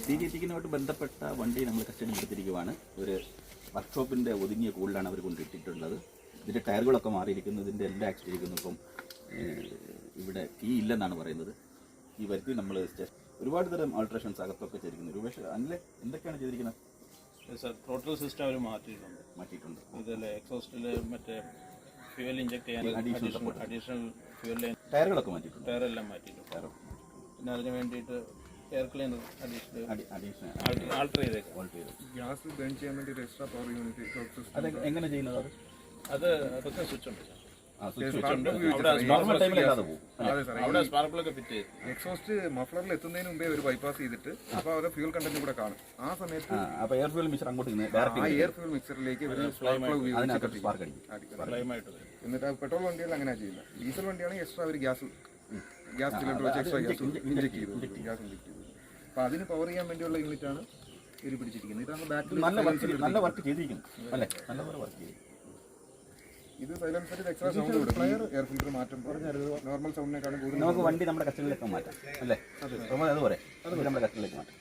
CGTക്കുമായിട്ട് ബന്ധപ്പെട്ട വണ്ടി നമ്മൾ കസ്റ്റഡി എടുത്തിരിക്കുവാണ്. ഒരു വർക്ക്ഷോപ്പിൻ്റെ ഒതുങ്ങിയ കൂളിലാണ് അവർ കൊണ്ടിട്ടിട്ടുള്ളത്. ഇതിൻ്റെ ടയറുകളൊക്കെ മാറിയിരിക്കുന്നു, ഇതിൻ്റെ എല്ലാം അടിച്ചിരിക്കുന്നു. ഇപ്പം ഇവിടെ കീ ഇല്ലെന്നാണ് പറയുന്നത്. ഈ വരുത്തി നമ്മൾ ഒരുപാട് തരം ആൾട്രേഷൻസ് അകത്തൊക്കെ ചെയ്തിരിക്കുന്നു. രൂപേഷ് അനിലെ എന്തൊക്കെയാണ് ചെയ്തിരിക്കുന്നത്? ടോട്ടൽ സിസ്റ്റം അവർ മാറ്റിയിട്ടുണ്ട്. ഇതിൽ എക്സോസ്റ്റിൽ മറ്റേ ഫ്യൂവൽ ഇഞ്ചക്ട് ചെയ്യാൻ അഡീഷണൽ ഫ്യൂവൽ ലൈൻ ടയറുകളൊക്കെ മാറ്റിയിട്ടുണ്ട്. ടയറെല്ലാം മാറ്റിയിട്ടുണ്ട്. പിന്നെ അതിന് വേണ്ടിയിട്ട് എയർ ക്ലീനർ അഡീഷണൽ ആൾട്ടർ ചെയ്തേക്കാം. ഗ്യാസ് ബേൺ ചെയ്യാൻ വേണ്ടി എക്സ്ട്രാ പവർ യൂണിറ്റ് അത് എങ്ങനെ ചെയ്യുന്നത്? അതൊക്കെ സ്വിച്ച് ഉണ്ട്. എക്സോസ്റ്റ് മഫ്ലറിൽ എത്തുന്നതിന് മുമ്പേ ഒരു ബൈപ്പാസ് ചെയ്തിട്ട് അപ്പോൾ അത് ഫ്യൂൽ കണ്ടന്റ് കൂടെ കാണും. ആ സമയത്ത് എയർ ഫ്യൂൽ മിക്സർ അങ്ങോട്ട് എയർ ഫ്യൂൽ മിക്സറിലേക്ക് എന്നിട്ട് പെട്രോൾ വണ്ടികൾ അങ്ങനെ ചെയ്യില്ല. ഡീസൽ വണ്ടിയാണെങ്കിൽ എക്സ്ട്രാ ഒരു ഗ്യാസ് സിലിണ്ടർ വെച്ച് എക്സ്ട്രാ ഗ്യാസ് ഇഞ്ചക്ട് ചെയ്തു. അപ്പോൾ അതിന് പവർ ചെയ്യാൻ വേണ്ടിയുള്ള യൂണിറ്റാണ് ഇവർ പിടിച്ചിരിക്കുന്നത്. ഇതാണ് ബാക്കിൽ നല്ല വർക്ക് ചെയ്തിരിക്കുന്നു അല്ലേ? നല്ല വർക്ക് ചെയ്തു. ഇത് സൈലൻസറിൽ എക്സ്ട്രാ സൗണ്ട് കൊടുക്കും. എയർ ഫിൽറ്റർ മാറ്റുമ്പോൾ നോർമൽ സൗണ്ടിനെക്കാളും കൂടുതൽ നമുക്ക് വണ്ടി നമ്മുടെ കസ്റ്റഡിയിലേക്ക് മാറ്റാം അല്ലേ? അതുപോലെ നമ്മുടെ കസ്റ്റഡിയിലേക്ക് മാറ്റാം.